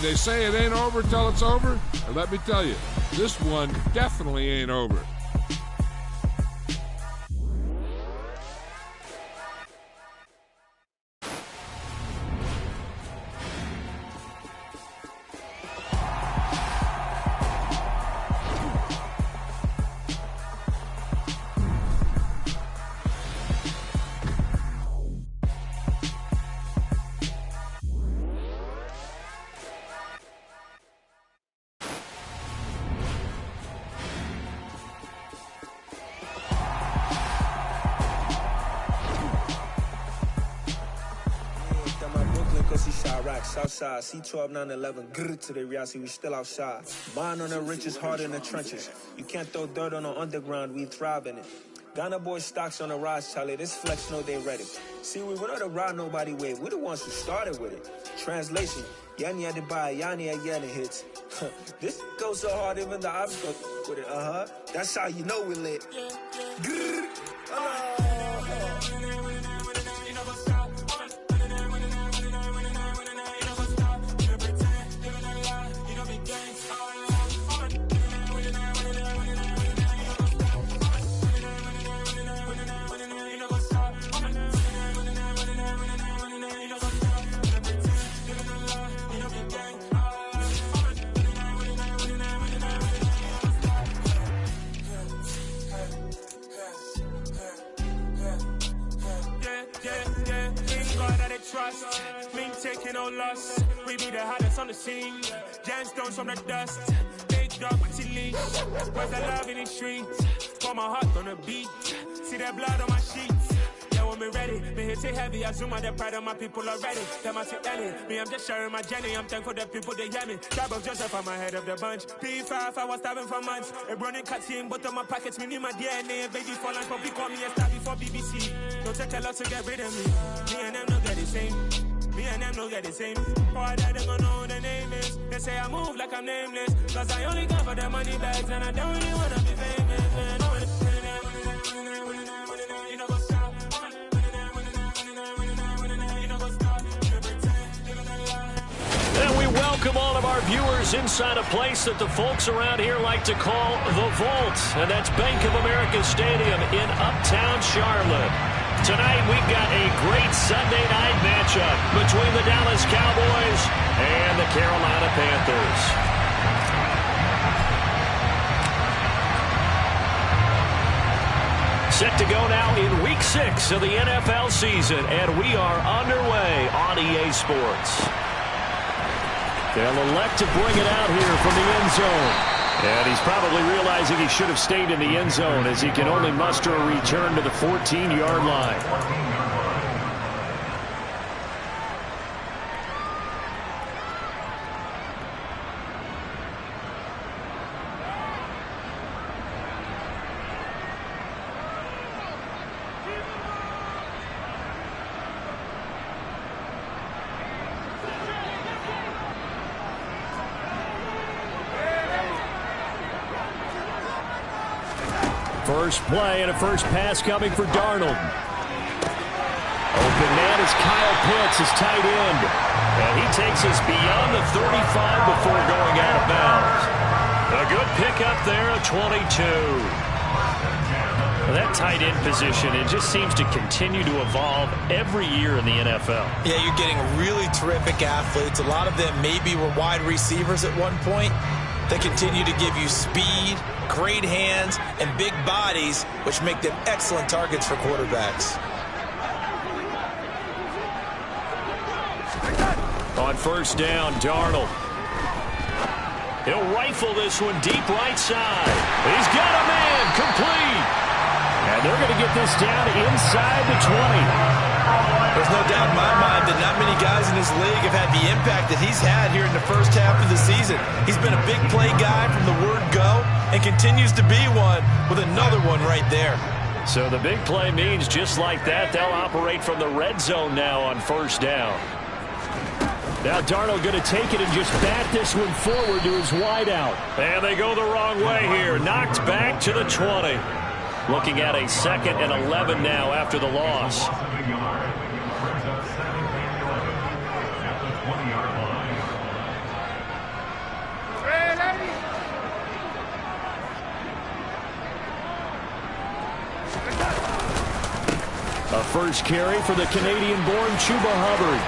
They say it ain't over till it's over, and let me tell you, this one definitely ain't over. Southside, C12, 911, grrr to the reality, we still outside. Bond on the riches, hard in the trenches. You can't throw dirt on the underground, we thrive in it. Ghana boys stocks on the rise, Charlie, this flex know they ready. See, we went on the ride nobody with, we the ones who started with it. Translation, Yani had to buy, Yani had Yanni hits. This goes so hard, even the ops go with it, That's how you know we lit. Grrr, trust, we ain't taking no loss. We be the hottest on the scene. Gemstones from the dust. Big dog with leash. Where's the love in the streets? Pour my heart on the beat. See that blood on my sheets. Yeah, when me ready, me hit it heavy. I zoom out the pride of my people already. Them I see Ellie. Me, I'm just sharing my journey. I'm thankful the people they hear me. Tribe of Joseph, I'm ahead of the bunch. P5, I was starving for months. A running cut in both of my pockets. Me need my DNA. Baby for lunch, but we call me a star before BBC. Don't take a lot to get rid of me. Me and them no get the same. Me and them no get the same. Boy, that they gon' know who the name is. They say I move like I'm nameless. Cause I only got for the money bags. And I don't really wanna be famous, man. And we welcome all of our viewers inside a place that the folks around here like to call the Vault. And that's Bank of America Stadium in Uptown Charlotte. Tonight we've got a great Sunday night matchup between the Dallas Cowboys and the Carolina Panthers. Set to go now in Week 6 of the NFL season, and we are underway on EA Sports. They'll elect to bring it out here from the end zone. And he's probably realizing he should have stayed in the end zone as he can only muster a return to the 14-yard line. First play and a first pass coming for Darnold. Open man is Kyle Pitts, his tight end. And he takes us beyond the 35 before going out of bounds. A good pickup there, a 22. That tight end position, it just seems to continue to evolve every year in the NFL. Yeah, you're getting really terrific athletes. A lot of them maybe were wide receivers at one point. They continue to give you speed, great hands, and big bodies, which make them excellent targets for quarterbacks. On first down, Darnold. He'll rifle this one deep right side. He's got a man, complete. And they're going to get this down inside the 20. There's no doubt in my mind that not many guys in this league have had the impact that he's had here in the first half of the season. He's been a big play guy from the word go and continues to be one with another one right there. So the big play means just like that, they'll operate from the red zone now on first down. Now Darnold going to take it and just bat this one forward to his wideout. And they go the wrong way here. Knocked back to the 20. Looking at a 2nd and 11 now after the loss. first carry for the Canadian-born Chuba Hubbard.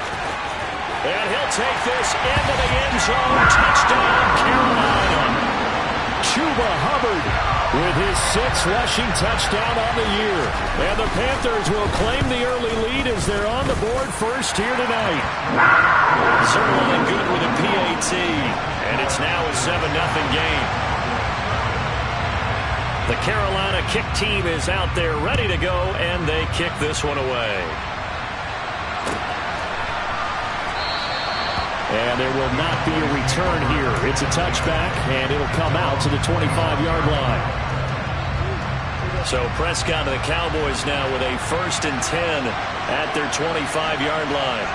And he'll take this into the end zone. Touchdown, Carolina. Chuba Hubbard with his 6th rushing touchdown on the year. And the Panthers will claim the early lead as they're on the board first here tonight. Zerline good with a PAT. And it's now a 7-0 game. The Carolina kick team is out there ready to go, and they kick this one away. And there will not be a return here. It's a touchback, and it'll come out to the 25-yard line. So Prescott and the Cowboys now with a 1st and 10 at their 25-yard line.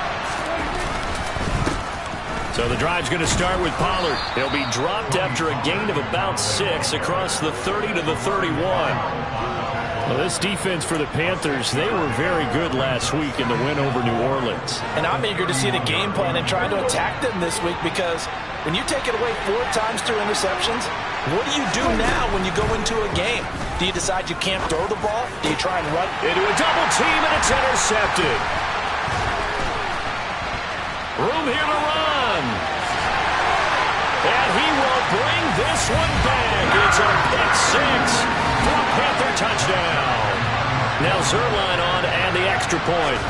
So the drive's going to start with Pollard. He'll be dropped after a gain of about 6 across the 30 to the 31. Well, this defense for the Panthers, they were very good last week in the win over New Orleans. And I'm eager to see the game plan and try to attack them this week, because when you take it away 4 times through interceptions, what do you do now when you go into a game? Do you decide you can't throw the ball? Do you try and run into a double team, and it's intercepted? Room here to run. And he will bring this one back. It's a pick 6 for a Panther touchdown. Now Zerline on and the extra point.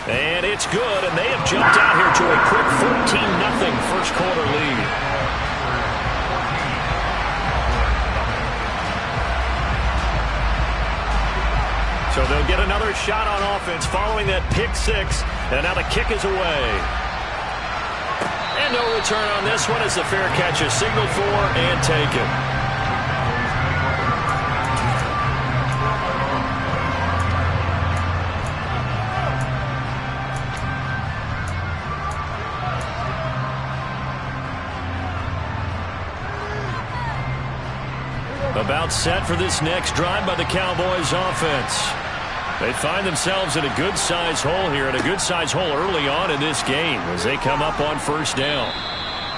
And it's good, and they have jumped out here to a quick 14-0 first quarter lead. So they'll get another shot on offense following that pick 6, and now the kick is away. And no return on this one as the fair catch is signaled for and taken. About set for this next drive by the Cowboys offense. They find themselves in a good-sized hole here, and a good-sized hole early on in this game as they come up on first down.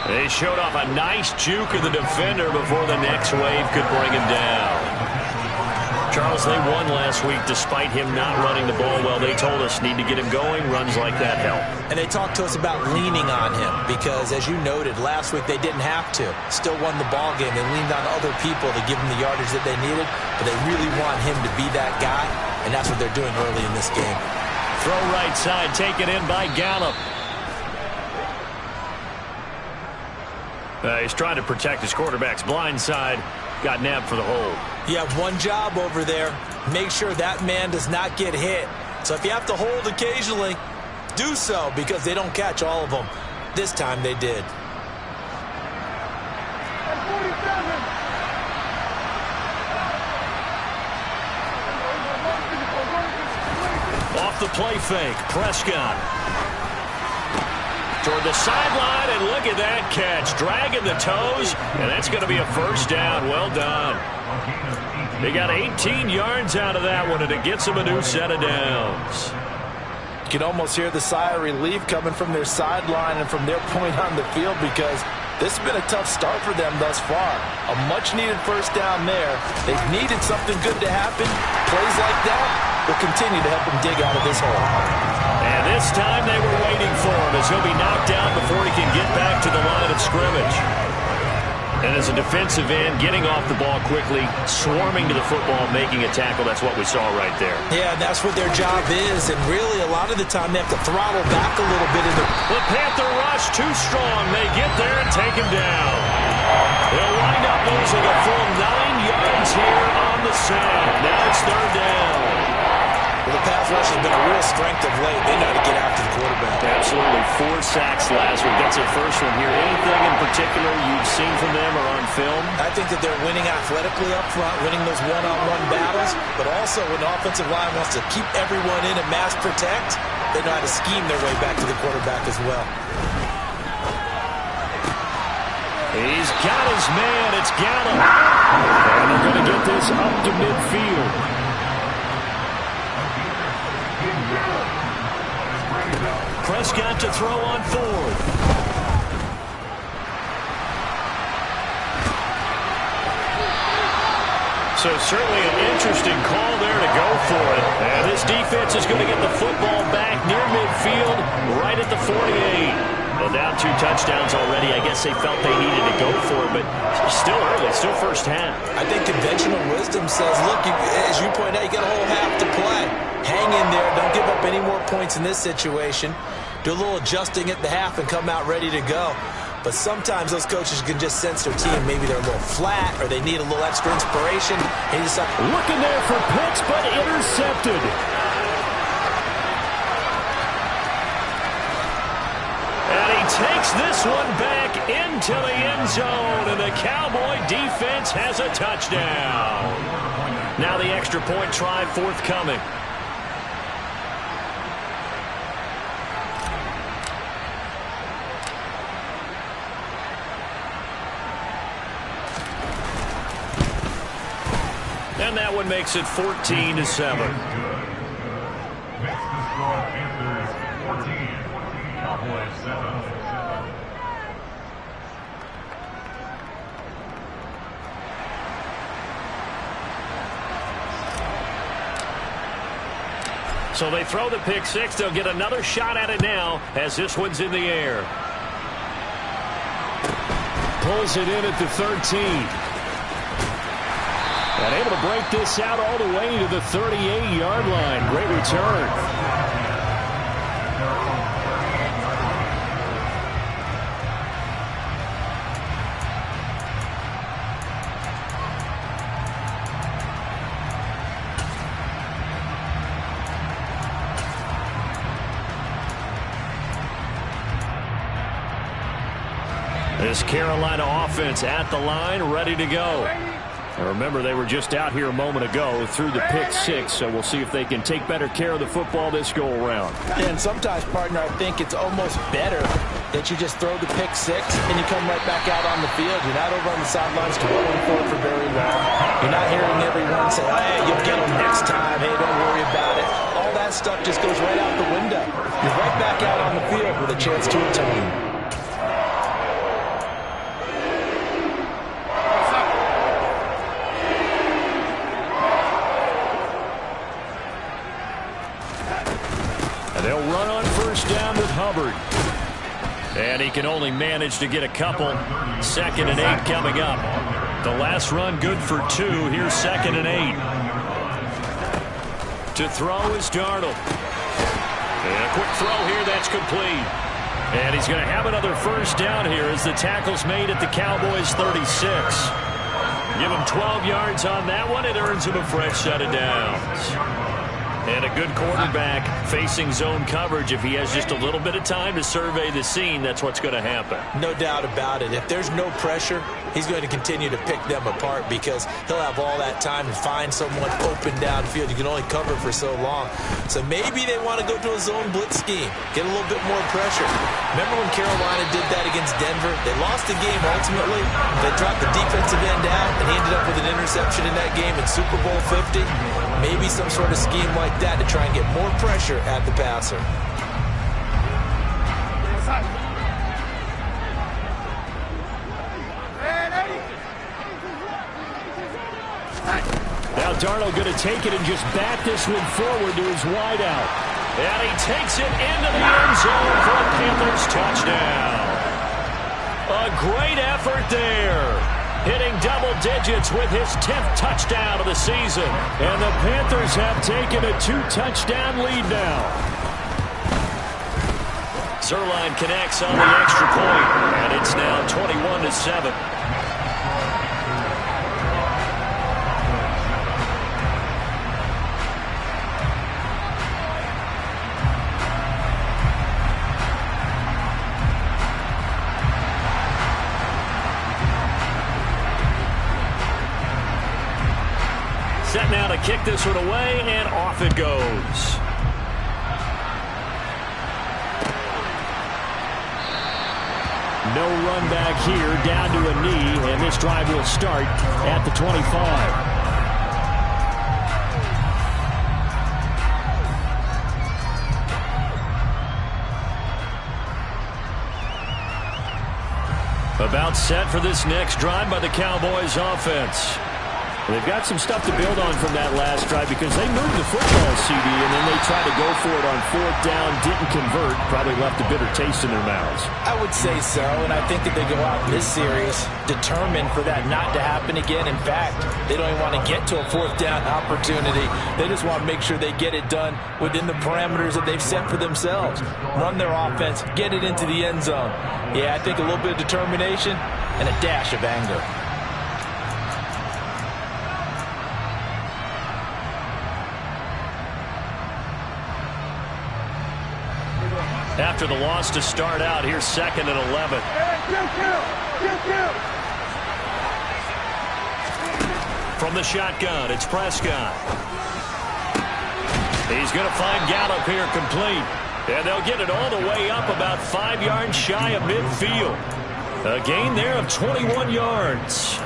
They showed off a nice juke of the defender before the next wave could bring him down. Charles, they won last week despite him not running the ball well. They told us need to get him going. Runs like that help. And they talked to us about leaning on him because, as you noted, last week they didn't have to. Still won the ball game. They leaned on other people to give them the yardage that they needed, but they really want him to be that guy, and that's what they're doing early in this game. Throw right side, taken in by Gallup. He's trying to protect his quarterback's blind side. Got nabbed for the hold. You have one job over there. Make sure that man does not get hit. So if you have to hold occasionally, do so, because they don't catch all of them. This time they did. Off the play fake, Prescott. Toward the sideline, and look at that catch. Dragging the toes, and that's going to be a first down. Well done. They got 18 yards out of that one, and it gets them a new set of downs. You can almost hear the sigh of relief coming from their sideline and from their point on the field, because this has been a tough start for them thus far. A much-needed first down there. They've needed something good to happen. Plays like that will continue to help them dig out of this hole. And this time they were waiting for him as he'll be knocked down before he can get back to the line of scrimmage. And as a defensive end, getting off the ball quickly, swarming to the football, making a tackle, that's what we saw right there. Yeah, that's what their job is, and really a lot of the time they have to throttle back a little bit. The Panther rush too strong. They get there and take him down. They'll wind up losing a full 9 yards here on the sack. Now it's third down. Well, the pass rush has been a real strength of late. They know how to get after the quarterback. Absolutely. 4 sacks last week. That's their first one here. Anything in particular you've seen from them or on film? I think that they're winning athletically up front, winning those one-on-one battles, but also when the offensive line wants to keep everyone in and mass protect, they know how to scheme their way back to the quarterback as well. He's got his man. It's Gallup. And they're going to get this up to midfield. Prescott to throw on fourth. So certainly an interesting call there to go for it. And this defense is going to get the football back near midfield, right at the 48. Well, down 2 touchdowns already. I guess they felt they needed to go for it, but still early, still first half. I think conventional wisdom says, look, as you point out, you got a whole half to play. Hang in there. Don't give up any more points in this situation. Do a little adjusting at the half and come out ready to go. But sometimes those coaches can just sense their team. Maybe they're a little flat or they need a little extra inspiration. And you decide, looking there for Pitts, but intercepted. And he takes this one back into the end zone. And the Cowboy defense has a touchdown. Now the extra point try forthcoming. And that one makes it 14-7. So they throw the pick six. They'll get another shot at it now as this one's in the air. Pulls it in at the 13. And able to break this out all the way to the 38-yard line. Great return. This Carolina offense at the line, ready to go. Remember, they were just out here a moment ago through the pick six, so we'll see if they can take better care of the football this go-around. And sometimes, partner, I think it's almost better that you just throw the pick six and you come right back out on the field. You're not over on the sidelines dwelling for it for very long. You're not hearing everyone say, hey, you'll get them next time. Hey, don't worry about it. All that stuff just goes right out the window. You're right back out on the field with a chance to atone. They'll run on first down with Hubbard. And he can only manage to get a couple. 2nd and 8 coming up. The last run good for 2. Here's 2nd and 8. To throw is Darnold. And a quick throw here, that's complete. And he's going to have another first down here as the tackle's made at the Cowboys' 36. Give him 12 yards on that one. It earns him a fresh set of downs. And a good quarterback facing zone coverage. If he has just a little bit of time to survey the scene, that's what's going to happen. No doubt about it. If there's no pressure, he's going to continue to pick them apart because he'll have all that time to find someone open downfield. You can only cover for so long. So maybe they want to go to a zone blitz scheme, get a little bit more pressure. Remember when Carolina did that against Denver? They lost the game ultimately. They dropped the defensive end out, and he ended up with an interception in that game in Super Bowl 50. Maybe some sort of scheme like that to try and get more pressure at the passer. Now Darnold going to take it and just bat this one forward to his wideout. And he takes it into the end zone for a Panthers touchdown. A great effort there. Hitting double digits with his 10th touchdown of the season. And the Panthers have taken a 2-touchdown lead now. Zerline connects on the extra point, and it's now 21-7. Set now to kick this one away, and off it goes. No run back here, down to a knee, and this drive will start at the 25. About set for this next drive by the Cowboys offense. They've got some stuff to build on from that last drive because they moved the football, CD, and then they tried to go for it on 4th down, didn't convert, probably left a bitter taste in their mouths. I would say so, and I think that they go out in this series determined for that not to happen again. In fact, they don't even want to get to a 4th down opportunity. They just want to make sure they get it done within the parameters that they've set for themselves. Run their offense, get it into the end zone. Yeah, I think a little bit of determination and a dash of anger. After the loss to start out, here's 2nd and 11. From the shotgun, it's Prescott. He's going to find Gallup here complete. And they'll get it all the way up about 5 yards shy of midfield. A gain there of 21 yards.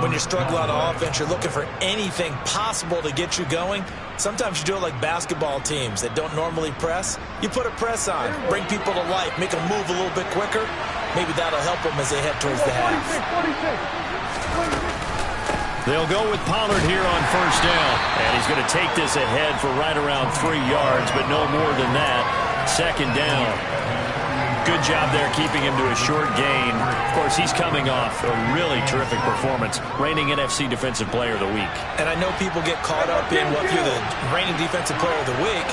When you struggle on offense, you're looking for anything possible to get you going. Sometimes you do it like basketball teams that don't normally press. You put a press on, bring people to life, make them move a little bit quicker. Maybe that'll help them as they head towards the half. They'll go with Pollard here on 1st down. And he's going to take this ahead for right around 3 yards, but no more than that. 2nd down. Good job there keeping him to a short gain. Of course, he's coming off a really terrific performance, reigning NFC Defensive Player of the Week. And I know people get caught up in, well, if you're the reigning Defensive Player of the Week,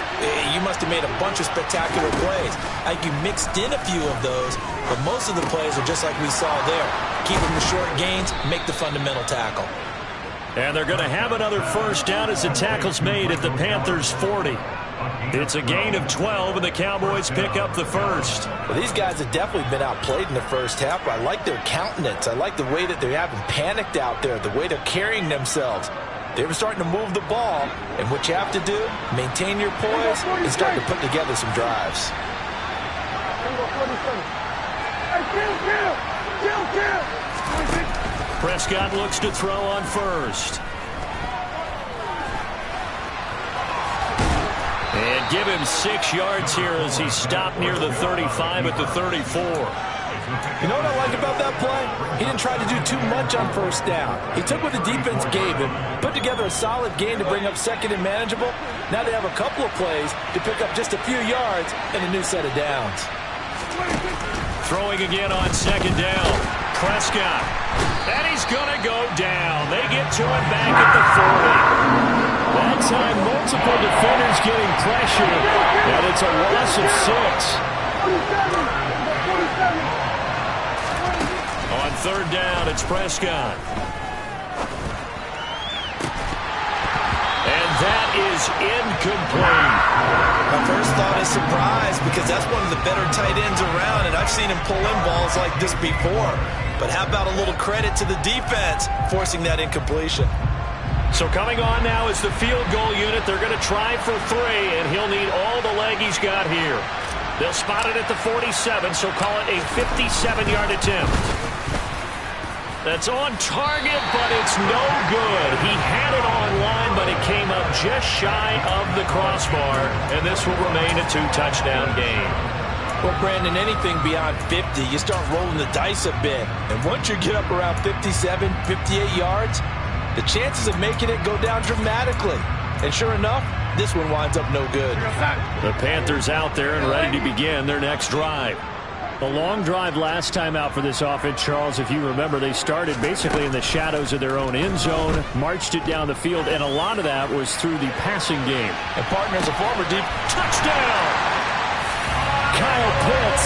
you must have made a bunch of spectacular plays. I think you mixed in a few of those, but most of the plays are just like we saw there. Keep them to short gains, make the fundamental tackle. And they're going to have another 1st down as the tackle's made at the Panthers' 40. It's a gain of 12, and the Cowboys pick up the 1st. Well, these guys have definitely been outplayed in the first half, but I like their countenance. I like the way that they haven't panicked out there, the way they're carrying themselves. They're starting to move the ball, and what you have to do, maintain your poise and start to put together some drives. Prescott looks to throw on 1st. And give him 6 yards here as he stopped near the 35 at the 34. You know what I like about that play? He didn't try to do too much on 1st down. He took what the defense gave him, put together a solid gain to bring up 2nd and manageable. Now they have a couple of plays to pick up just a few yards and a new set of downs. Throwing again on 2nd down. Prescott. And he's going to go down. They get to him back at the 40. That time, multiple defenders getting pressure, and it's a loss of 6. On 3rd down, it's Prescott. And that is incomplete. My first thought is surprise because that's one of the better tight ends around, and I've seen him pull in balls like this before. But how about a little credit to the defense forcing that incompletion? So coming on now is the field goal unit. They're going to try for 3, and he'll need all the leg he's got here. They'll spot it at the 47, so call it a 57-yard attempt. That's on target, but it's no good. He had it on line, but it came up just shy of the crossbar, and this will remain a 2-touchdown game. Well, Brandon, anything beyond 50, you start rolling the dice a bit. And once you get up around 57, 58 yards, the chances of making it go down dramatically. And sure enough, this one winds up no good. The Panthers out there and ready to begin their next drive. A long drive last time out for this offense, Charles. If you remember, they started basically in the shadows of their own end zone, marched it down the field, and a lot of that was through the passing game. And partners, a former deep touchdown! Kyle Pitts,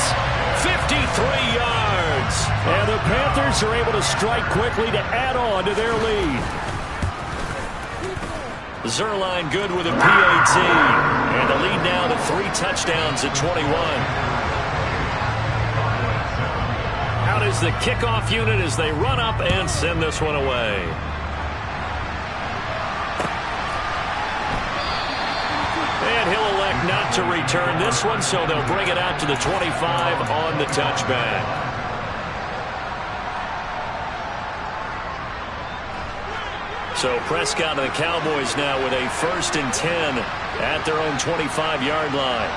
53 yards. And the Panthers are able to strike quickly to add on to their lead. Zerline good with a PAT. And the lead now to 3 touchdowns at 21. Out is the kickoff unit as they run up and send this one away. And he'll elect not to return this one, so they'll bring it out to the 25 on the touchback. So Prescott and the Cowboys now with a 1st and 10 at their own 25-yard line.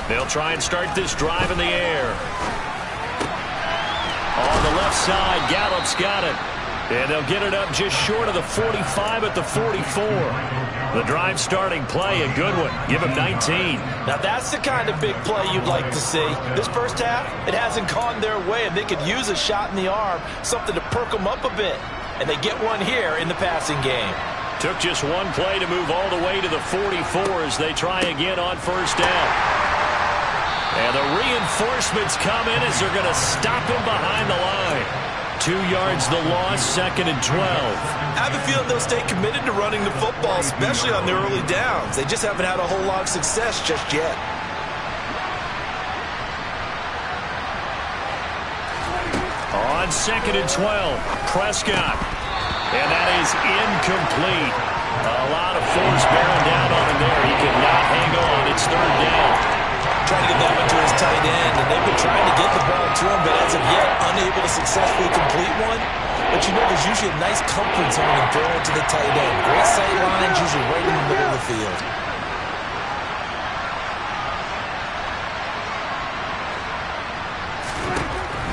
They'll They'll try and start this drive in the air. On the left side, Gallup's got it. And they'll get it up just short of the 45 at the 44. The drive starting play, a good one. Give him 19. Now that's the kind of big play you'd like to see. This first half, it hasn't gone their way, and they could use a shot in the arm, something to perk them up a bit. And they get one here in the passing game. Took just one play to move all the way to the 44 as they try again on first down. And the reinforcements come in as they're going to stop him behind the line. 2 yards the loss, 2nd and 12. I have a feeling they'll stay committed to running the football, especially on their early downs. They just haven't had a whole lot of success just yet. On 2nd and 12, Prescott. And that is incomplete. A lot of force bearing down on him there. He cannot hang on. It's 3rd down. Trying to get that one to his tight end, and they've been trying to get the ball to him, but as of yet, unable to successfully complete one. But you know, there's usually a nice comfort zone in throwing to the tight end. Great sight lines, usually right in the middle of the field.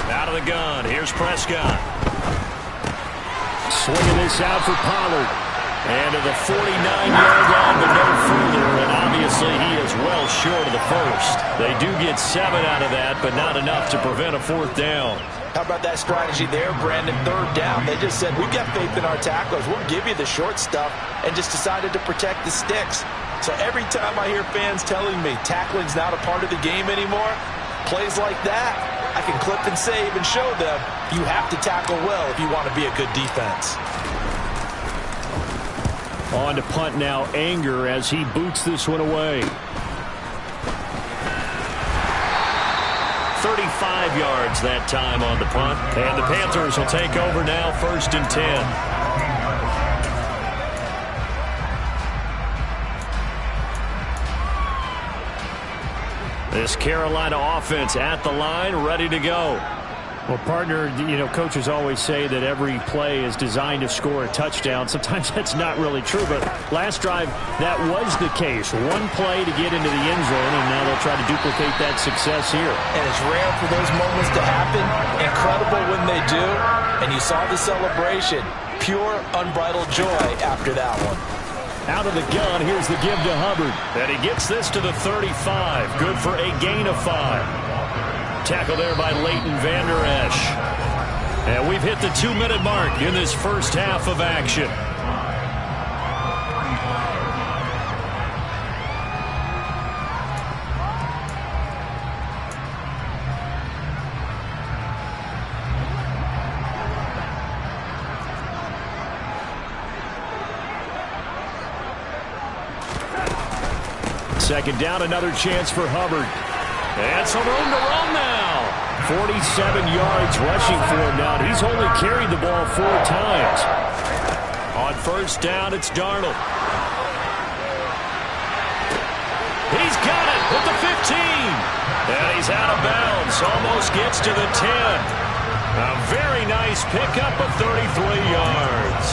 Out of the gun, here's Prescott. Swinging this out for Pollard. And to the 49-yard line, but no further. And obviously, he is well short of the first. They do get 7 out of that, but not enough to prevent a 4th down. How about that strategy there, Brandon? 3rd down. They just said, we've got faith in our tacklers. We'll give you the short stuff, and just decided to protect the sticks. So every time I hear fans telling me tackling's not a part of the game anymore, plays like that, I can clip and save and show them you have to tackle well if you want to be a good defense. On to punt now, Anger, as he boots this one away. 35 yards that time on the punt. And the Panthers will take over now, 1st and 10. This Carolina offense at the line, ready to go. Well, partner, you know, coaches always say that every play is designed to score a touchdown. Sometimes that's not really true, but last drive, that was the case. One play to get into the end zone, and now they'll try to duplicate that success here. And it's rare for those moments to happen. Incredible when they do. And you saw the celebration. Pure, unbridled joy after that one. Out of the gun, here's the give to Hubbard. And he gets this to the 35. Good for a gain of 5. Tackle there by Leighton Vander Esch. And we've hit the 2-minute mark in this first half of action. Second down, another chance for Hubbard. And some room to run now. 47 yards rushing for him now. He's only carried the ball 4 times. On first down, it's Darnold. He's got it with the 15. And he's out of bounds. Almost gets to the 10. A very nice pickup of 33 yards.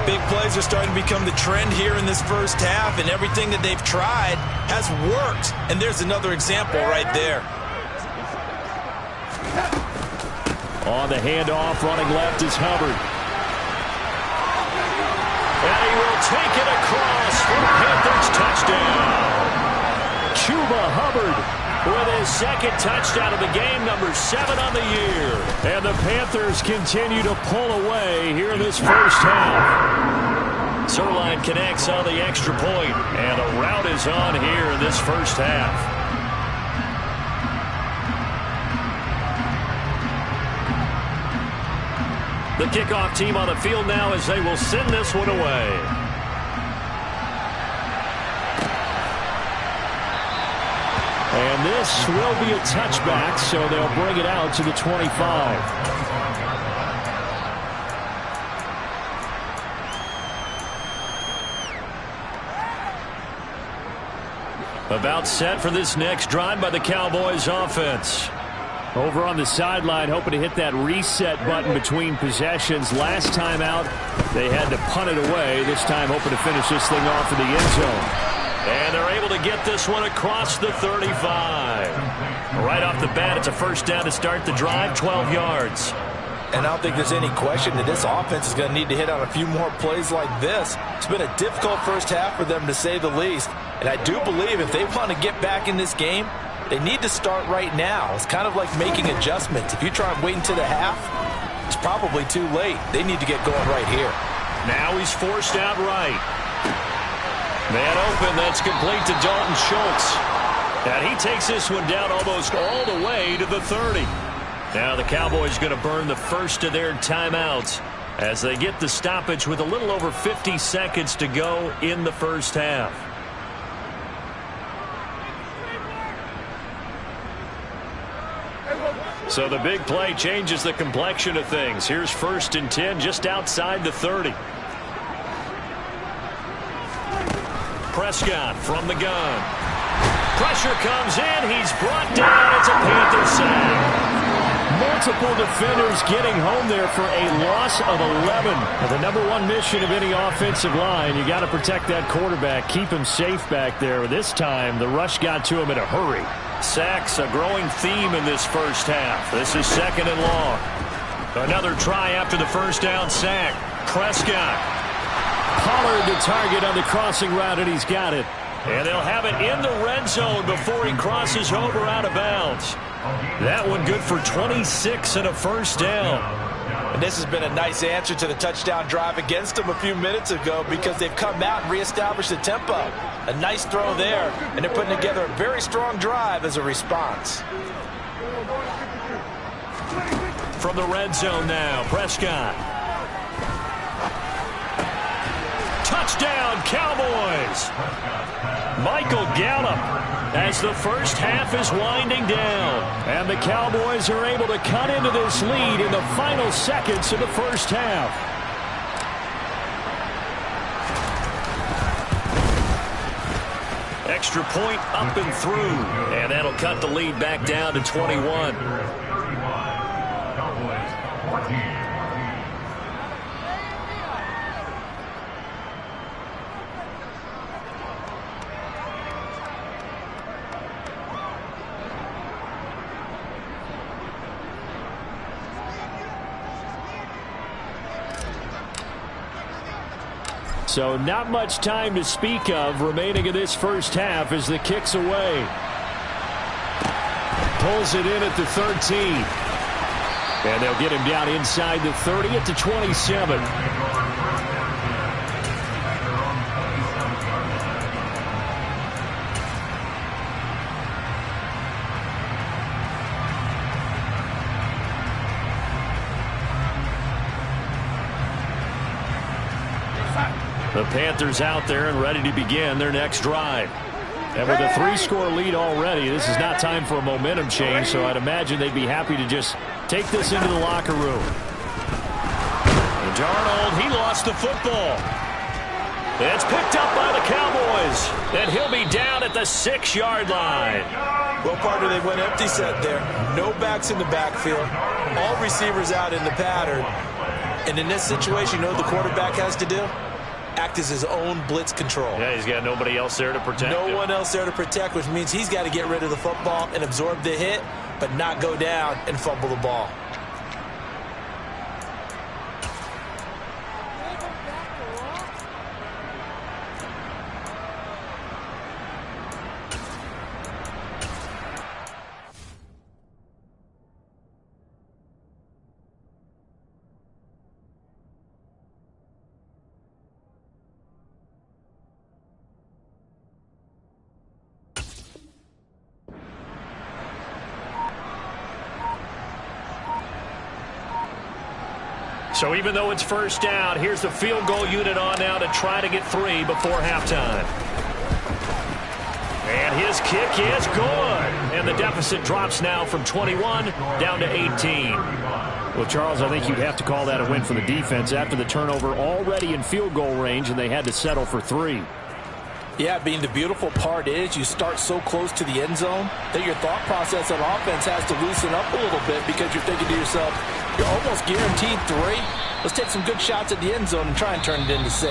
Big plays are starting to become the trend here in this first half, and everything that they've tried has worked. And there's another example right there. On the handoff, running left is Hubbard. And he will take it across for the Panthers touchdown. Chuba Hubbard with his 2nd touchdown of the game, number 7 on the year. And the Panthers continue to pull away here in this first half. Sirline connects on the extra point, and the rout is on here in this first half. The kickoff team on the field now as they will send this one away. And this will be a touchback, so they'll bring it out to the 25. About set for this next drive by the Cowboys offense. Over on the sideline, hoping to hit that reset button between possessions. Last time out, they had to punt it away. This time hoping to finish this thing off in the end zone. And they're able to get this one across the 35. Right off the bat, it's a first down to start the drive, 12 yards. And I don't think there's any question that this offense is going to need to hit on a few more plays like this. It's been a difficult first half for them, to say the least. And I do believe if they want to get back in this game, they need to start right now. It's kind of like making adjustments. If you try and wait until the half, it's probably too late. They need to get going right here. Now he's forced out right. Man open, that's complete to Dalton Schultz. And he takes this one down almost all the way to the 30. Now the Cowboys going to burn the first of their timeouts as they get the stoppage with a little over 50 seconds to go in the first half. So the big play changes the complexion of things. Here's 1st and 10 just outside the 30. Prescott from the gun. Pressure comes in. He's brought down. It's a Panther sack. Multiple defenders getting home there for a loss of 11. And the #1 mission of any offensive line, you got to protect that quarterback, keep him safe back there. This time, the rush got to him in a hurry. Sacks, a growing theme in this first half. This is 2nd and long. Another try after the first down sack. Prescott. Pollard the target on the crossing route, and he's got it. And they'll have it in the red zone before he crosses over out of bounds. That one good for 26 and a first down. And this has been a nice answer to the touchdown drive against them a few minutes ago, because they've come out and reestablished the tempo. A nice throw there, and they're putting together a very strong drive as a response. From the red zone now, Prescott. Touchdown, Cowboys! Michael Gallup as the first half is winding down. And the Cowboys are able to cut into this lead in the final seconds of the first half. Extra point up and through. And that'll cut the lead back down to 21. So not much time to speak of remaining in this first half as the kick's away. Pulls it in at the 13. And they'll get him down inside the 30 at the 27. The Panthers out there and ready to begin their next drive. And with a 3-score lead already, this is not time for a momentum change, so I'd imagine they'd be happy to just take this into the locker room. And Darnold, he lost the football. It's picked up by the Cowboys, and he'll be down at the 6-yard line. Well, partner, they went empty set there. No backs in the backfield. All receivers out in the pattern. And in this situation, you know what the quarterback has to do? Act as his own blitz control. Yeah, he's got nobody else there to protect him. No one else there to protect, which means he's got to get rid of the football and absorb the hit, but not go down and fumble the ball. So even though it's first down, here's the field goal unit on now to try to get 3 before halftime. And his kick is good. And the deficit drops now from 21 down to 18. Well, Charles, I think you'd have to call that a win for the defense after the turnover already in field goal range, and they had to settle for 3. Yeah, Bean, the beautiful part is you start so close to the end zone that your thought process on offense has to loosen up a little bit because you're thinking to yourself, you're almost guaranteed 3. Let's take some good shots at the end zone and try and turn it into 6.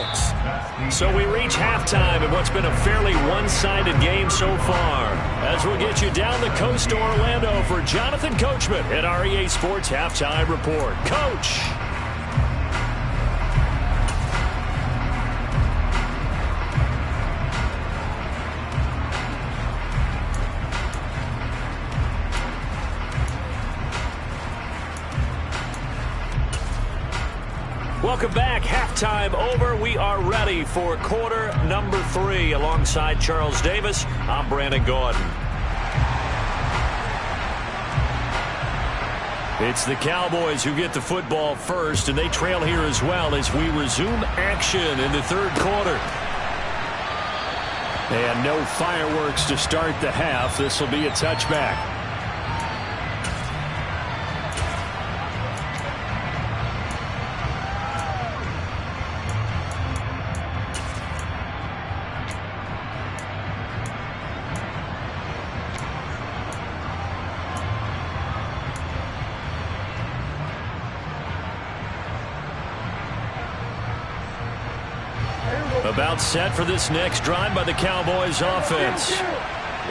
So we reach halftime in what's been a fairly one-sided game so far. As we'll get you down the coast to Orlando for Jonathan Coachman at our EA Sports Halftime Report. Coach! Welcome back. Halftime over. We are ready for quarter number 3. Alongside Charles Davis, I'm Brandon Gordon. It's the Cowboys who get the football first, and they trail here as well as we resume action in the third quarter. And no fireworks to start the half. This will be a touchback. About set for this next drive by the Cowboys offense.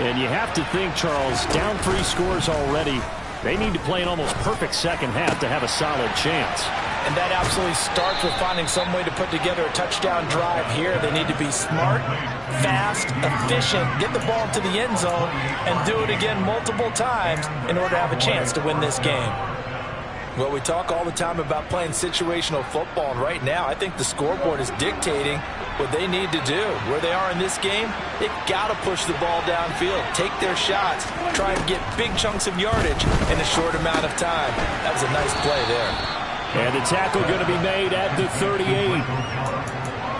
And you have to think, Charles, down 3 scores already. They need to play an almost perfect second half to have a solid chance. And that absolutely starts with finding some way to put together a touchdown drive here. They need to be smart, fast, efficient, get the ball to the end zone, and do it again multiple times in order to have a chance to win this game. Well, we talk all the time about playing situational football, and right now I think the scoreboard is dictating what they need to do. Where they are in this game, they've got to push the ball downfield, take their shots, try and get big chunks of yardage in a short amount of time. That was a nice play there. And the tackle going to be made at the 38.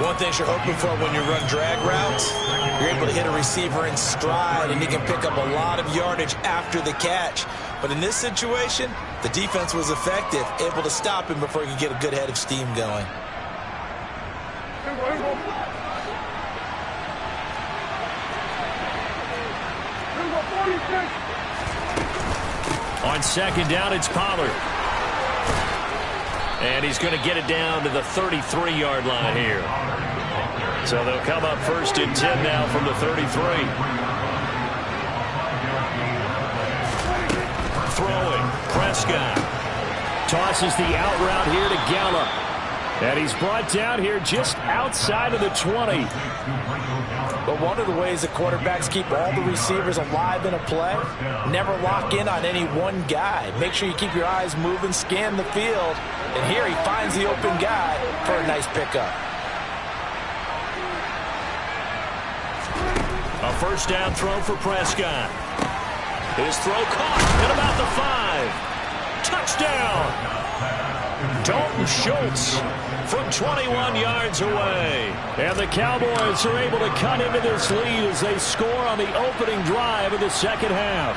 One thing you're hoping for when you run drag routes, you're able to hit a receiver in stride, and he can pick up a lot of yardage after the catch. But in this situation, the defense was effective, able to stop him before he could get a good head of steam going. On second down, it's Pollard. And he's going to get it down to the 33-yard line here. So they'll come up first and 10 now from the 33. Throwing, Prescott. Tosses the out route here to Gallup. And he's brought down here just outside of the 20. But one of the ways that quarterbacks keep all the receivers alive in a play, never lock in on any one guy. Make sure you keep your eyes moving, scan the field. And here he finds the open guy for a nice pickup. A first down throw for Prescott. His throw caught at about the 5. Touchdown! Dalton Schultz from 21 yards away. And the Cowboys are able to cut into this lead as they score on the opening drive of the second half.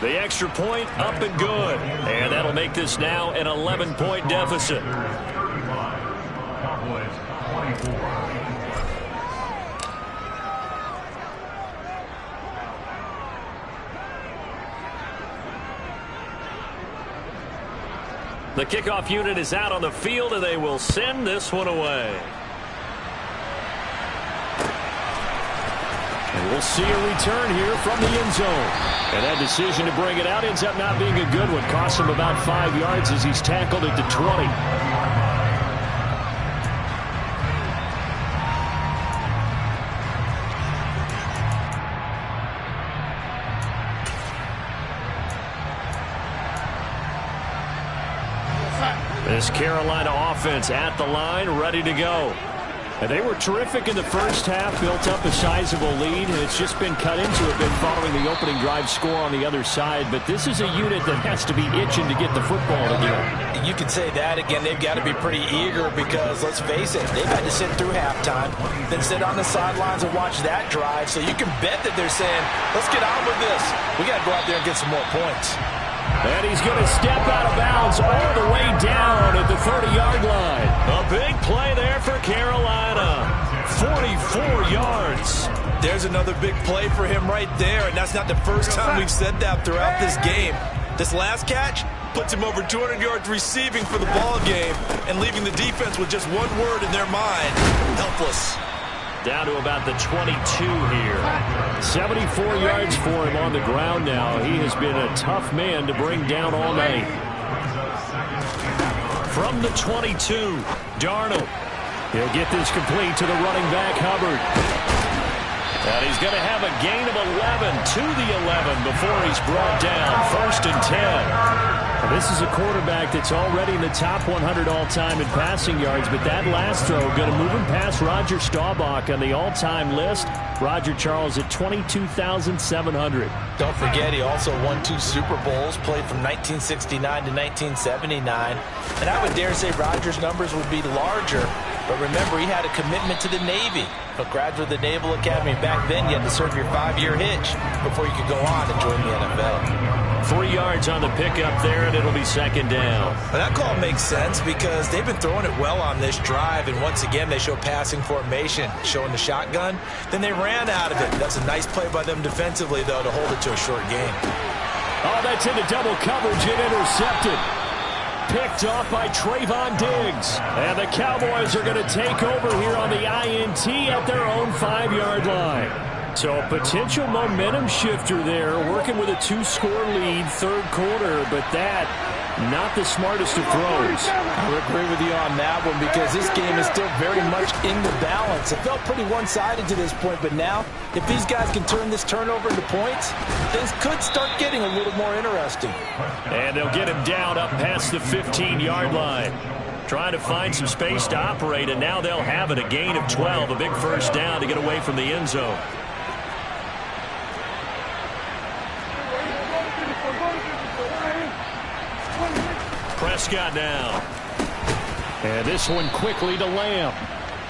The extra point up and good. And that'll make this now an 11-point deficit. The kickoff unit is out on the field, and they will send this one away. And we'll see a return here from the end zone. And that decision to bring it out ends up not being a good one. Costs him about 5 yards as he's tackled at the 20. This Carolina offense at the line, ready to go. And they were terrific in the first half, built up a sizable lead, and it's just been cut into a bit following the opening drive score on the other side. But this is a unit that has to be itching to get the football again. You can say that again. They've got to be pretty eager because, let's face it, they've had to sit through halftime, then sit on the sidelines and watch that drive. So you can bet that they're saying, let's get on with this. We got to go out there and get some more points. And he's going to step out of bounds all the way down at the 30-yard line. A big play there for Carolina. 44 yards. There's another big play for him right there, and that's not the first time we've said that throughout this game. This last catch puts him over 200 yards receiving for the ball game and leaving the defense with just one word in their mind: helpless. Down to about the 22 here. 74 yards for him on the ground now. He has been a tough man to bring down all night. From the 22, Darnold. He'll get this complete to the running back, Hubbard. And he's going to have a gain of 11 to the 11 before he's brought down. 1st and 10. This is a quarterback that's already in the top 100 all-time in passing yards, but that last throw going to move him past Roger Staubach on the all-time list. Roger Charles at 22,700. Don't forget, he also won 2 Super Bowls, played from 1969 to 1979. And I would dare say Roger's numbers would be larger, but remember, he had a commitment to the Navy. A graduate of the Naval Academy. Back then, you had to serve your 5-year hitch before you could go on and join the NFL. 3 yards on the pickup there, and it'll be 2nd down. Well, that call makes sense because they've been throwing it well on this drive, and once again, they show passing formation, showing the shotgun. Then they ran out of it. That's a nice play by them defensively, though, to hold it to a short game. Oh, that's into double coverage and intercepted. Picked off by Trayvon Diggs. And the Cowboys are going to take over here on the INT at their own 5-yard line. So a potential momentum shifter there, working with a 2-score lead, 3rd quarter, but that, not the smartest of throws. I would agree with you on that one because this game is still very much in the balance. It felt pretty one-sided to this point, but now, if these guys can turn this turnover into points, things could start getting a little more interesting. And they'll get him down up past the 15-yard line. Trying to find some space to operate, and now they'll have it. A gain of 12, a big 1st down to get away from the end zone. Prescott now. And this one quickly to Lamb.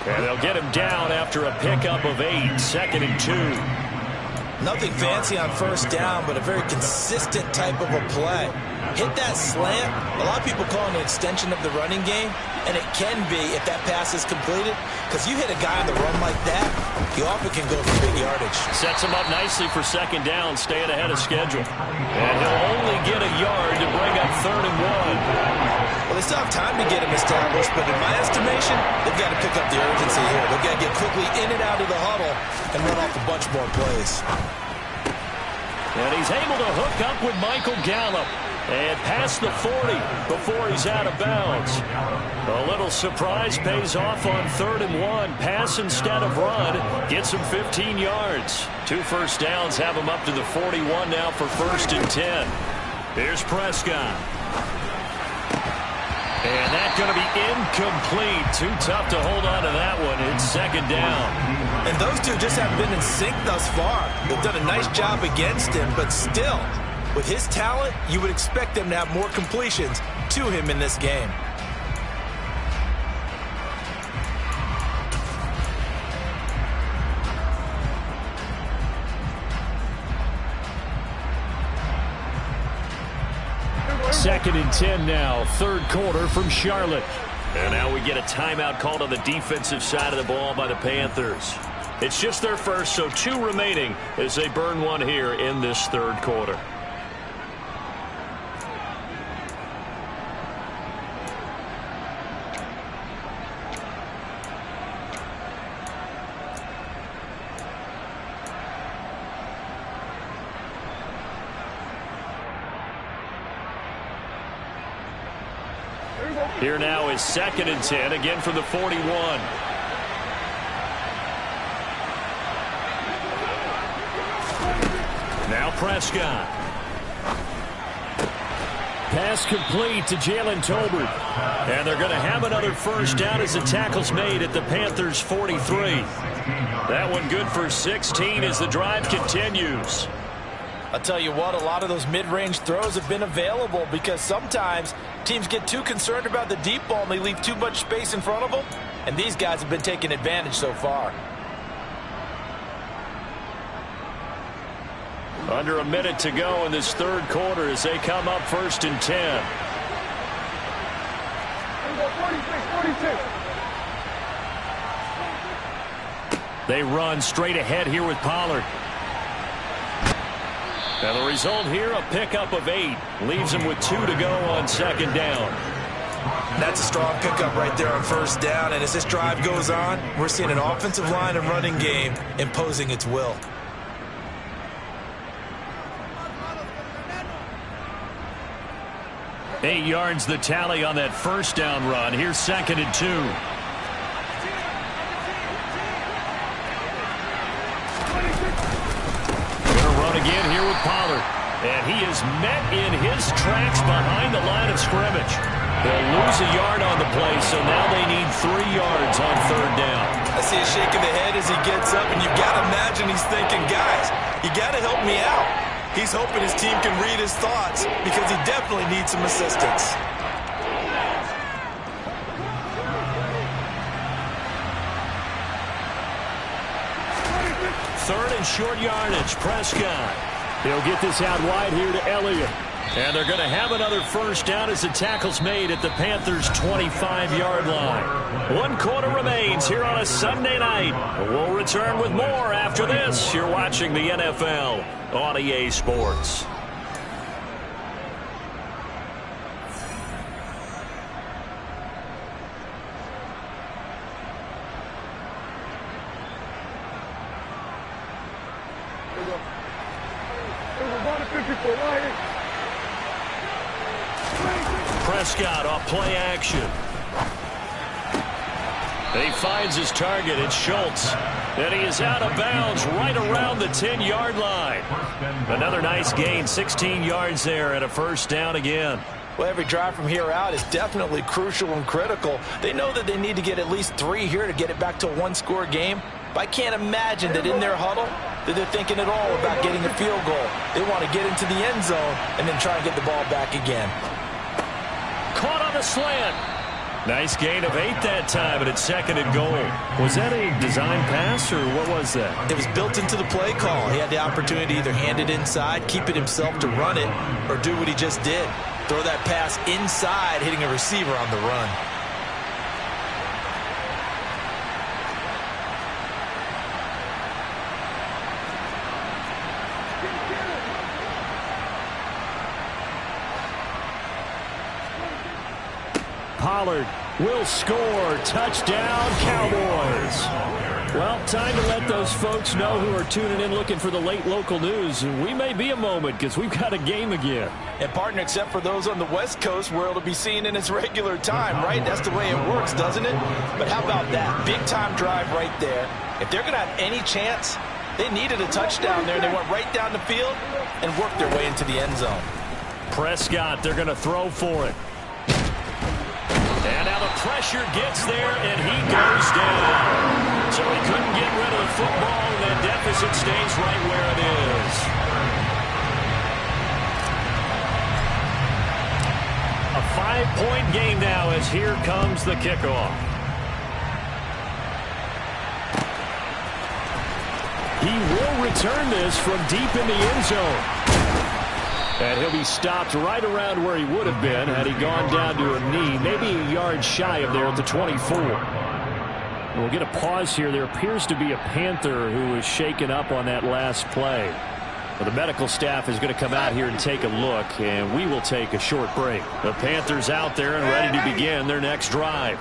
And they'll get him down after a pickup of 8, 2nd and 2. Nothing fancy on 1st down, but a very consistent type of a play. Hit that slant. A lot of people call it an extension of the running game, and it can be if that pass is completed, because you hit a guy on the run like that, he often can go for big yardage. Sets him up nicely for 2nd down, staying ahead of schedule. And he'll only get a yard to bring up 3rd and 1. Well, they still have time to get him established, but in my estimation, they've got to pick up the urgency here. They've got to get quickly in and out of the huddle and run off a bunch more plays. And he's able to hook up with Michael Gallup and past the 40 before he's out of bounds. A little surprise pays off on 3rd and 1. Pass instead of run. Gets him 15 yards. 2 first downs have him up to the 41 now for 1st and 10. Here's Prescott. And that's going to be incomplete. Too tough to hold on to that one. It's 2nd down. And those two just haven't been in sync thus far. They've done a nice job against him, but still, with his talent, you would expect them to have more completions to him in this game. Second and 10 now, 3rd quarter from Charlotte. And now we get a timeout called on the defensive side of the ball by the Panthers. It's just their first, so 2 remaining as they burn one here in this 3rd quarter. Here now is 2nd and 10, again from the 41. Now Prescott. Pass complete to Jalen Tolbert. And they're going to have another first down as the tackle's made at the Panthers' 43. That one good for 16 as the drive continues. I'll tell you what, a lot of those mid-range throws have been available because sometimes teams get too concerned about the deep ball and they leave too much space in front of them. And these guys have been taking advantage so far. Under a minute to go in this third quarter as they come up 1st and 10. They run straight ahead here with Pollard. And the result here, a pickup of 8. Leaves them with 2 to go on 2nd down. That's a strong pickup right there on 1st down. And as this drive goes on, we're seeing an offensive line and running game imposing its will. Eight yards the tally on that 1st down run. Here's 2nd and 2. Again here with Pollard. And he is met in his tracks behind the line of scrimmage. They'll lose a yard on the play, so now they need 3 yards on 3rd down. I see a shake of the head as he gets up, and you've got to imagine he's thinking, guys, you got to help me out. He's hoping his team can read his thoughts because he definitely needs some assistance. Third and short yardage. Prescott. He'll get this out wide here to Elliott. And they're going to have another first down as the tackle's made at the Panthers' 25-yard line. 1 quarter remains here on a Sunday night. We'll return with more after this. You're watching the NFL on EA Sports. Prescott off play action. He finds his target. It's Schultz. And he is out of bounds right around the 10-yard line. Another nice gain, 16 yards there and a first down again. Well, every drive from here out is definitely crucial and critical. They know that they need to get at least 3 here to get it back to a 1-score game. But I can't imagine that in their huddle that they're thinking at all about getting a field goal. They want to get into the end zone and then try and get the ball back again. Caught on the slant. Nice gain of 8 that time, and it's 2nd and goal. Was that a design pass, or what was that? It was built into the play call. He had the opportunity to either hand it inside, keep it himself to run it, or do what he just did. Throw that pass inside, hitting a receiver on the run. Pollard will score. Touchdown, Cowboys. Well, time to let those folks know who are tuning in looking for the late local news. We may be a moment because we've got a game again. And, partner, except for those on the West Coast where it'll be seen in its regular time, right? That's the way it works, doesn't it? But how about that? Big-time drive right there. If they're going to have any chance, they needed a touchdown there. They went right down the field and worked their way into the end zone. Prescott, they're going to throw for it. And now the pressure gets there, and he goes down. So he couldn't get rid of the football, and that deficit stays right where it is. A 5-point game now as here comes the kickoff. He will return this from deep in the end zone. And he'll be stopped right around where he would have been had he gone down to a knee, maybe a yard shy of there at the 24. We'll get a pause here. There appears to be a Panther who is shaken up on that last play. Well, the medical staff is going to come out here and take a look, and we will take a short break. The Panthers out there and ready to begin their next drive.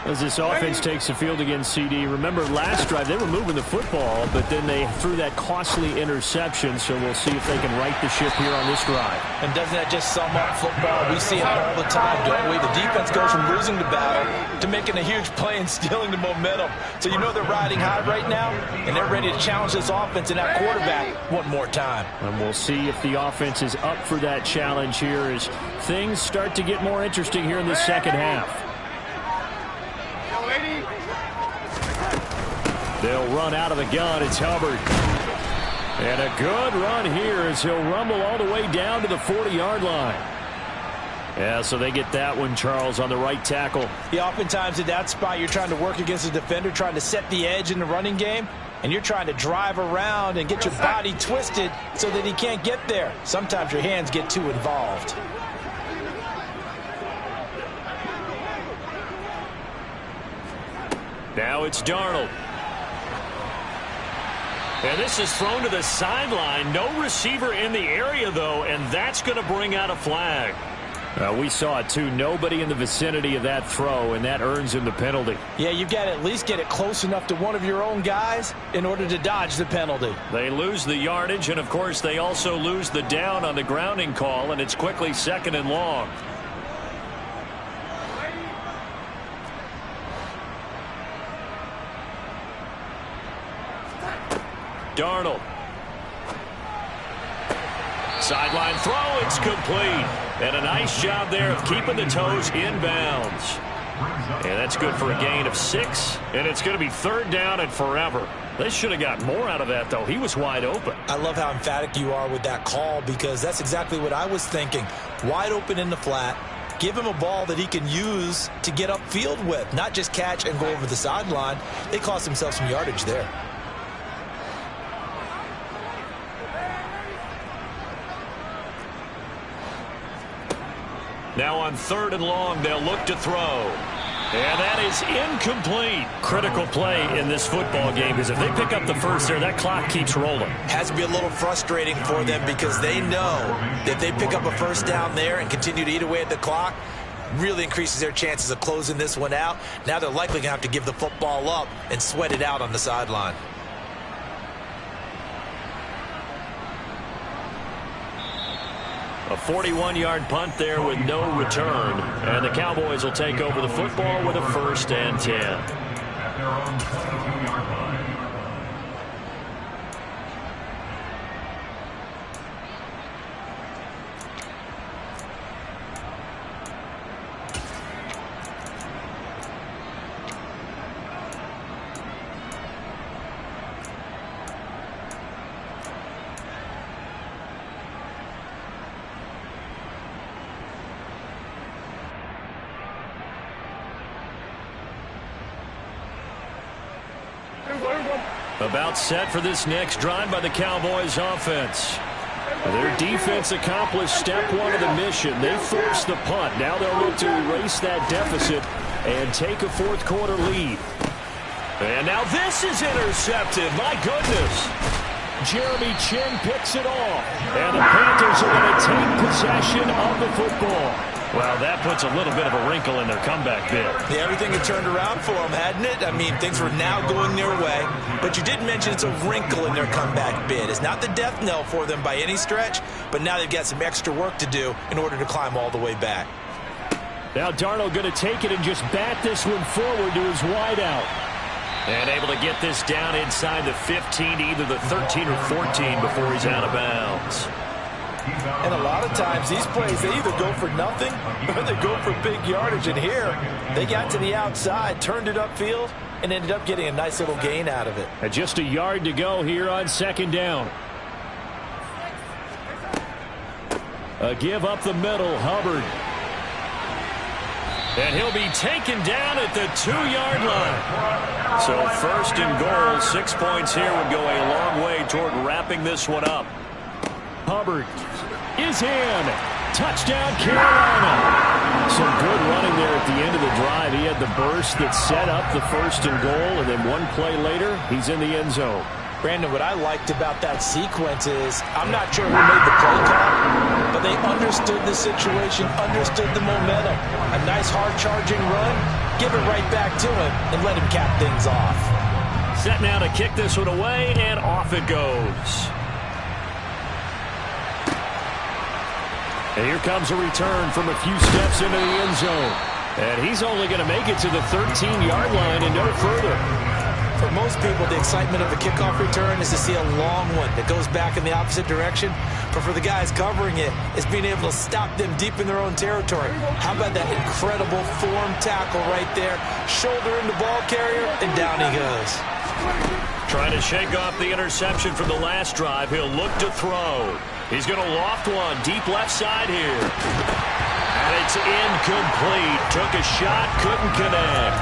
As this offense takes the field against CD, remember last drive they were moving the football, but then they threw that costly interception, so we'll see if they can right the ship here on this drive. And doesn't that just sum up football? We see it all the time, don't we? The defense goes from losing the battle to making a huge play and stealing the momentum. So you know they're riding high right now, and they're ready to challenge this offense and that quarterback one more time. And we'll see if the offense is up for that challenge here as things start to get more interesting here in the second half. They'll run out of the gun. It's Hubbard. And a good run here as he'll rumble all the way down to the 40-yard line. Yeah, so they get that one, Charles, on the right tackle. Yeah, oftentimes in that spot, you're trying to work against a defender, trying to set the edge in the running game, and you're trying to drive around and get your body twisted so that he can't get there. Sometimes your hands get too involved. Now it's Darnold. And this is thrown to the sideline. No receiver in the area, though, and that's going to bring out a flag. We saw it, too. Nobody in the vicinity of that throw, and that earns him the penalty. Yeah, you've got to at least get it close enough to one of your own guys in order to dodge the penalty. They lose the yardage, and, of course, they also lose the down on the grounding call, and it's quickly 2nd and long. Darnold. Sideline throw, it's complete. And a nice job there of keeping the toes inbounds. And that's good for a gain of 6. And it's going to be 3rd down and forever. They should have got more out of that, though. He was wide open. I love how emphatic you are with that call because that's exactly what I was thinking. Wide open in the flat. Give him a ball that he can use to get upfield with, not just catch and go over the sideline. They cost themselves some yardage there. Now on 3rd and long, they'll look to throw. And that is incomplete. Critical play in this football game because if they pick up the first there, that clock keeps rolling. Has to be a little frustrating for them because they know that if they pick up a first down there and continue to eat away at the clock, really increases their chances of closing this one out. Now they're likely going to have to give the football up and sweat it out on the sideline. A 41-yard punt there with no return. And the Cowboys will take over the football with a 1st and 10. At their own 22-yard line. About set for this next drive by the Cowboys offense. Their defense accomplished step 1 of the mission. They forced the punt. Now they'll look to erase that deficit and take a 4th quarter lead. And now this is intercepted. My goodness. Jeremy Chin picks it off. And the Panthers are going to take possession of the football. Well, that puts a little bit of a wrinkle in their comeback bid. Yeah, everything had turned around for them, hadn't it? I mean, things were now going their way. But you did mention it's a wrinkle in their comeback bid. It's not the death knell for them by any stretch, but now they've got some extra work to do in order to climb all the way back. Now Darnold going to take it and just bat this one forward to his wideout. And able to get this down inside the 15 to either the 13 or 14 before he's out of bounds. And a lot of times these plays, they either go for nothing or they go for big yardage. And here, they got to the outside, turned it upfield, and ended up getting a nice little gain out of it. And just a yard to go here on 2nd down. A give up the middle, Hubbard. And he'll be taken down at the 2-yard line. So 1st and goal, 6 points here would go a long way toward wrapping this one up. Hubbard is in. Touchdown, Carolina. Some good running there at the end of the drive. He had the burst that set up the 1st and goal, and then one play later, he's in the end zone. Brandon, what I liked about that sequence is, I'm not sure who made the play call, but they understood the situation, understood the momentum. A nice hard-charging run, give it right back to him and let him cap things off. Set now to kick this one away, and off it goes. And here comes a return from a few steps into the end zone. And he's only going to make it to the 13-yard line and no further. For most people, the excitement of a kickoff return is to see a long one that goes back in the opposite direction. But for the guys covering it, it's being able to stop them deep in their own territory. How about that incredible form tackle right there? Shoulder into ball carrier, and down he goes. Trying to shake off the interception from the last drive. He'll look to throw. He's going to loft one deep left side here. And it's incomplete. Took a shot, couldn't connect.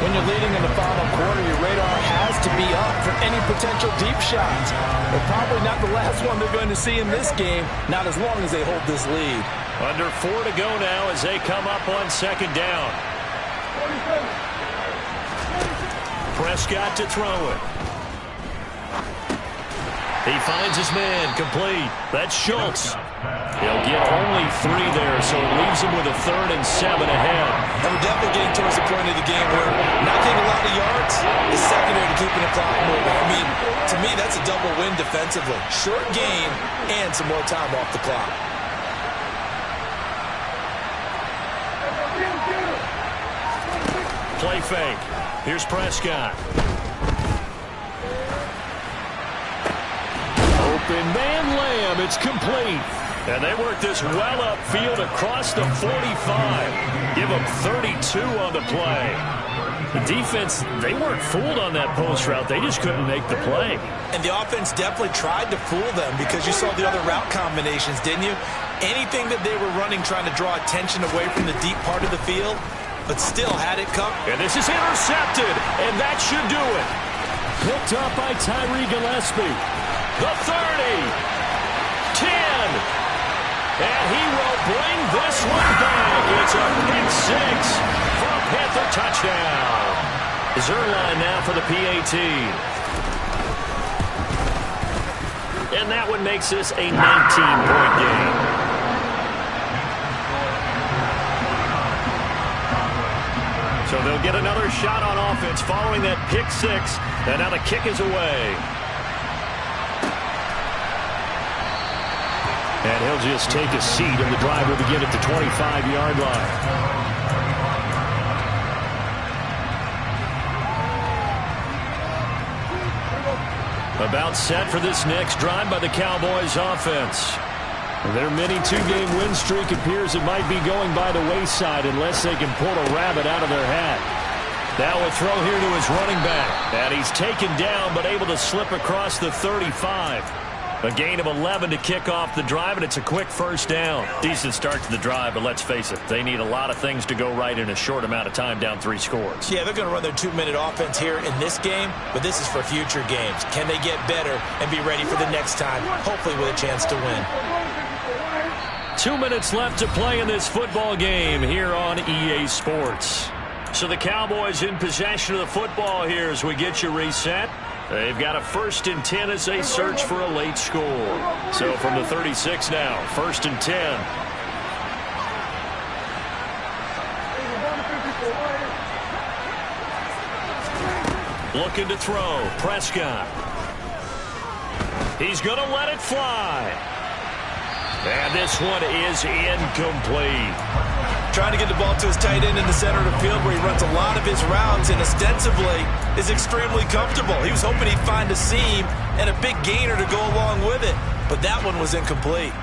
When you're leading in the final quarter, your radar has to be up for any potential deep shots. But probably not the last one they're going to see in this game, not as long as they hold this lead. Under 4 to go now as they come up on second down. Prescott to throw it. He finds his man, complete. That's Schultz. He'll get only 3 there, so it leaves him with a 3rd and 7 ahead. And we're definitely getting towards the point of the game where not getting a lot of yards is secondary to keeping the clock moving. I mean, to me, that's a double win defensively. Short gain and some more time off the clock. Play fake. Here's Prescott. Open man Lamb. It's complete. And they work this well upfield across the 45. Give them 32 on the play. The defense, they weren't fooled on that post route. They just couldn't make the play. And the offense definitely tried to fool them because you saw the other route combinations, didn't you? Anything that they were running trying to draw attention away from the deep part of the field, but still had it covered. And this is intercepted, and that should do it. Picked up by Tyree Gillespie. The 30. 10. And he will bring this one back. It's a pick 6 for a Panther touchdown. Zerline now for the PAT. And that one makes this a 19-point game. So they'll get another shot on offense following that pick 6. And now the kick is away. And he'll just take a seat, and the drive will begin at the 25-yard line. About set for this next drive by the Cowboys offense. Their mini 2-game win streak appears it might be going by the wayside unless they can pull a rabbit out of their hat. Now a throw here to his running back. And he's taken down but able to slip across the 35. A gain of 11 to kick off the drive, and it's a quick first down. Decent start to the drive, but let's face it, they need a lot of things to go right in a short amount of time, down 3 scores. Yeah, they're going to run their 2-minute offense here in this game, but this is for future games. Can they get better and be ready for the next time, hopefully with a chance to win? 2 minutes left to play in this football game here on EA Sports. So the Cowboys in possession of the football here as we get you reset. They've got a 1st and 10 as they search for a late score. So from the 36 now, 1st and 10. Looking to throw, Prescott. He's going to let it fly. And this one is incomplete. Trying to get the ball to his tight end in the center of the field where he runs a lot of his routes and ostensibly is extremely comfortable. He was hoping he'd find a seam and a big gainer to go along with it, but that one was incomplete.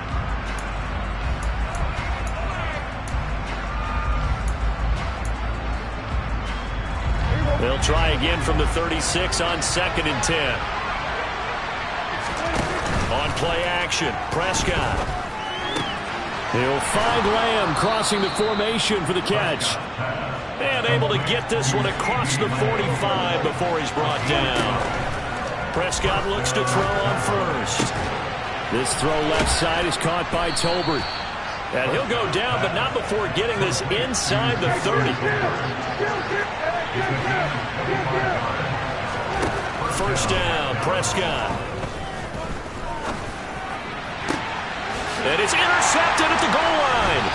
They'll try again from the 36 on 2nd and 10. On play action, Prescott. He'll find Lamb crossing the formation for the catch. And able to get this one across the 45 before he's brought down. Prescott looks to throw on 1st. This throw left side is caught by Tolbert. And he'll go down, but not before getting this inside the 30. 1st down, Prescott. And it's intercepted at the goal line.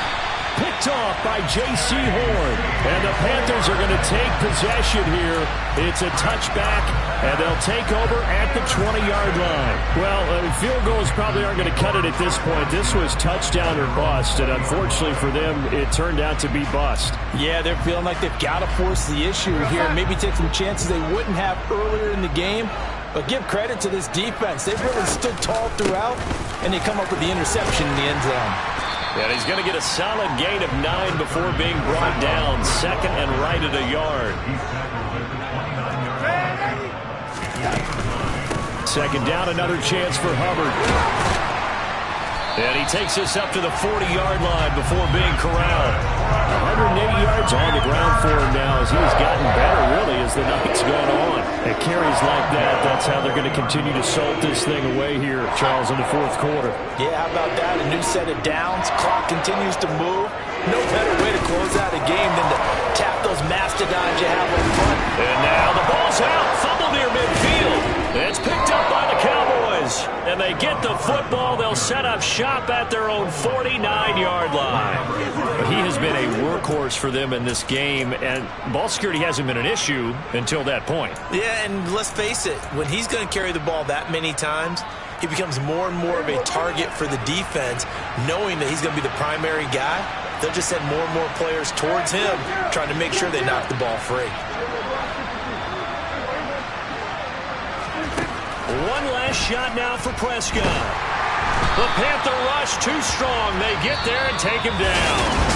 Picked off off by J.C. Horn. And the Panthers are going to take possession here. It's a touchback, and they'll take over at the 20-yard line. Well, field goals probably aren't going to cut it at this point. This was touchdown or bust, and unfortunately for them, it turned out to be bust. Yeah, they're feeling like they've got to force the issue here, maybe take some chances they wouldn't have earlier in the game. But give credit to this defense. They've really stood tall throughout, and they come up with the interception in the end zone. And he's going to get a solid gain of 9 before being brought down. Second and right at a yard. Second down, another chance for Hubbard. And he takes us up to the 40-yard line before being corralled. 180 yards on the ground for him now as he's gotten better, really, as the night's gone on. At carries like that, that's how they're going to continue to salt this thing away here, Charles, in the fourth quarter. Yeah, how about that? A new set of downs. Clock continues to move. No better way to close out a game than to tap those mastodons you have up front. And now the ball's out. Fumble near midfield. It's picked up by the Cowboys. And they get the football. They'll set up shop at their own 49-yard line. But he has been a workhorse for them in this game, and ball security hasn't been an issue until that point. Yeah, and let's face it, when he's going to carry the ball that many times, he becomes more and more of a target for the defense, knowing that he's going to be the primary guy. They'll just send more and more players towards him, trying to make sure they knock the ball free. One last shot now for Prescott. The Panther rush too strong. They get there and take him down.